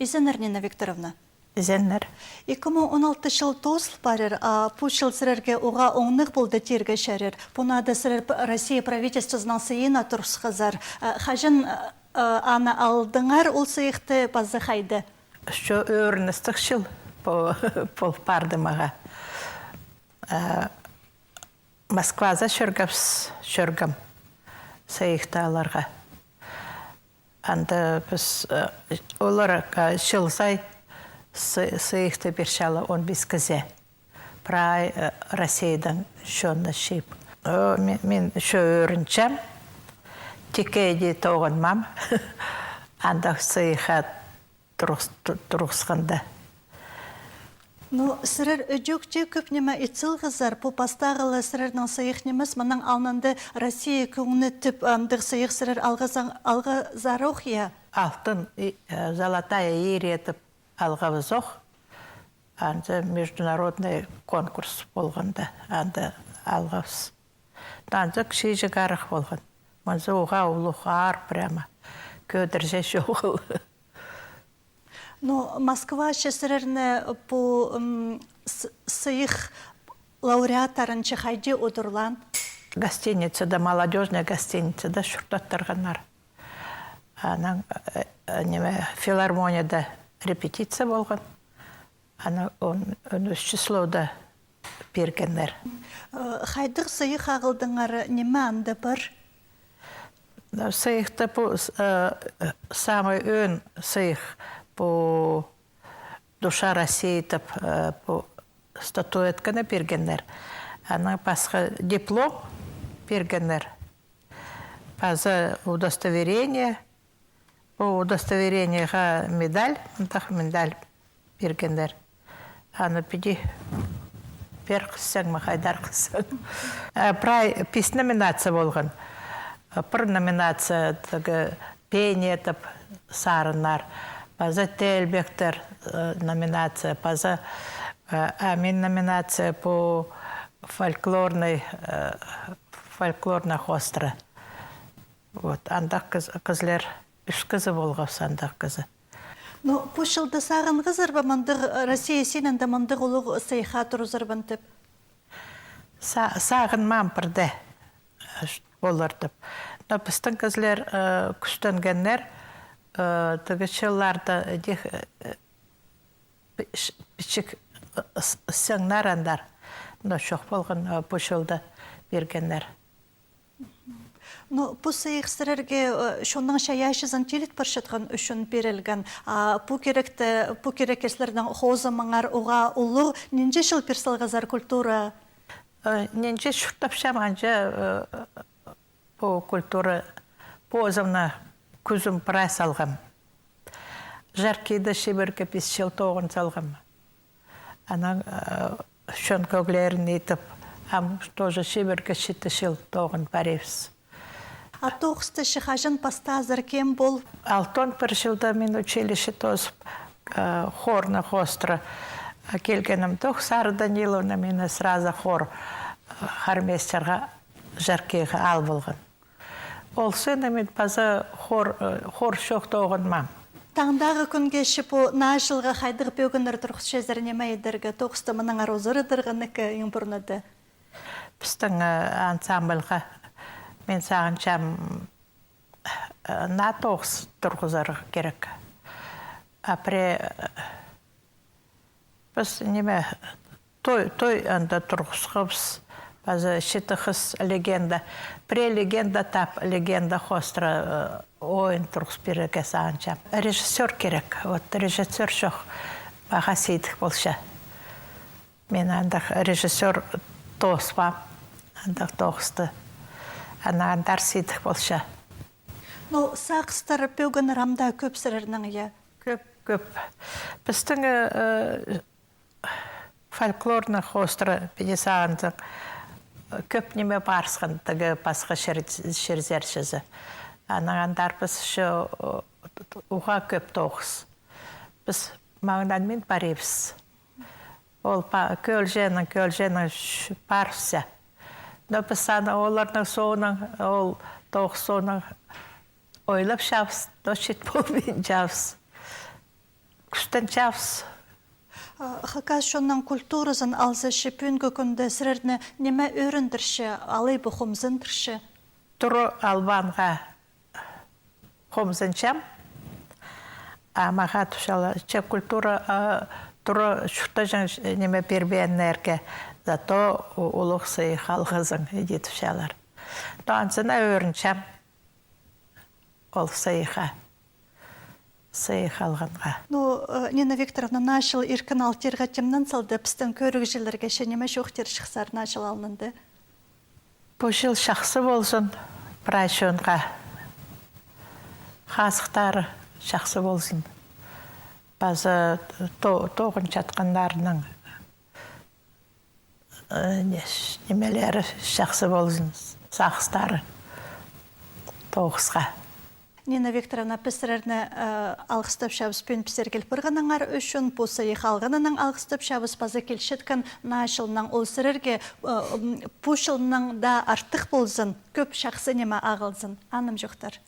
Изенер Нина Викторовна. Зеннер. 2016 жыл тосыл барыр, бұл жыл сірерге оға оңнық болды терге шәрір. Бұнады сірер Россия правительствосынан сыйына тұрсқызар. Хажын аны алдыңар ол сыйықты базы қайды? Şu öğrenістік жыл бұл барды маға. Москваза шөргім сыйықталарға. Анда біз олар шылсай сыйықты бір шалы 15 кізе. Прай Россиядан шонны шип. Мен шо өрінчем, текейді тоғынмам. Анда сыйыға тұрғысқанда. Ну, сірер өджөкте көпнеме итсілғызар, бұл бастағылы сірердің сыйықнеміз, мұның алнанды Россия көңіні түп дық сыйық сірер алғы заруқ я? Алтын золотая еретіп алға візоқ. Анды международный конкурс болғанда, анды алғавыз. Анды кіші жығарық болған. Мұнзы оға ұлықар прямо. Көдірже жоғыл. Ну, Москва шесіреріне бұл сыйық лауреаттарын чықайды одырлан? Гостиницада, молодежная гостиницада шұрттаттырғанар. Аның филармонияда репетиция болған. Он өз числода бергендер. Қайдық сыйық ағылдыңары неме анды бір? Сыйықты бұл самый өн сыйық. По душа России тіп по статуэтканы бергендер. Ана пасха диплом бергендер. Паза удостоверение. По удостоверениеға медаль, медаль бергендер. Аны пиди бер қыссаң, мақайдар қыссаң. Прай пис номинация болған. Пыр номинация пение тіп сарынар. Паза Тельбектер номинация, паза Амин номинация по фольклорной хостра. Вот, андақ қызлер үш қызы болғавсы андақ қызы. Ну, бұл жылды сағын қызыр ба мандық Россия сенінде мандық олық сыйға тұрызыр бантып? Сағын мампырды болырдып. Но біздің қызлер күстенгенлер тігішілларды бішік сыңнар андар. Но шоқ болған бұл жылды бергенлер. Ну, бұл сыйық сірерге шоның шаяшызын телет баршатқан үшін берілген. Бұл керекеслердің қозы маңар оға ұлы ненже жыл персалғазар культура? Ненже шұртапшам анжа бұл культура позывна күзім прай салғам. Жаркейді шеберге 5 жыл тоғын салғам. Ана шон көглерін етіп, тоже шеберге 7 жыл тоғын баревіз. Тоғысты шығажын пастазыр кем бол? Алтон бір жылда мен училище тозып, хорны хостра келгенім тоқ. Сары Даниловна мені сразу хор харместерға жаркейға ал болған. Ол сыны мен паза хор шоқ тоғын мам. Таңдағы күнге шипу на жылға қайдық бөгінір тұрғыс жезіріне мәйдерге тоғысты мұның арозыры дырғыныкі ең бұрнады? Біздің ансамблға мен сағыншам на тоғыс тұрғызары керек. Апре біз неме той анда тұрғысқыбыз. Базы шетіқыз легенда. Пре легенда тап легенда хостра ойын тұрғыз береге сағыншам. Режиссер керек. Вот режиссер жоқ. Баға сейдік болша. Мен андақ режиссер тоғыспам. Андақ тоғысты. Анағандар сейдік болша. Ну, сақыстар бөгін рамда көп сірерінің е? Көп. Біздің фольклорны хостра педесағындың көп неме барсқан тігі басқа шерзершізі. Анағандар біз ұға көп тоғыз. Біз маңдан мен баревіз. Ол көлженің барсы. Но біз саны олардың соның, ол тоғыз соның ойлап шавыз, но шет болмейін жавыз. күстен чавс. Хакас шоннан культуразын алза шипүнгі күнді сірердіні неме өріндірші, алай бұ хомзындыршы? Туру албанға хомзынчам. Амаға тушала. Чеп культура туру шуқта жан неме бербейіннерге. Зато улық сый халғызын еді тушалар. Дансына өрінчам. Ол сыйға. Сый халғанға. Ну, Нина Викторовна, нашыл иркін алтирға темнен салды, пістен көріг жылырға шенеме шоқтер шықсар нашыл алынды? Бұл жыл шақсы болсын, прайшонға. Қасықтары шақсы болсын. Базы тоғын чатқандарының немелері шақсы болсын, сақыстары тоғысқа. Нина Викторовна, пісірерні алғыстып шабыз пен пісергел бірғаныңар үшін, бұсы еқалғанының алғыстып шабыз базы келшеткен нашылының ол сірерге бұшылының да артық болсын, көп шақсы неме ағылсын. Аным жоқтар.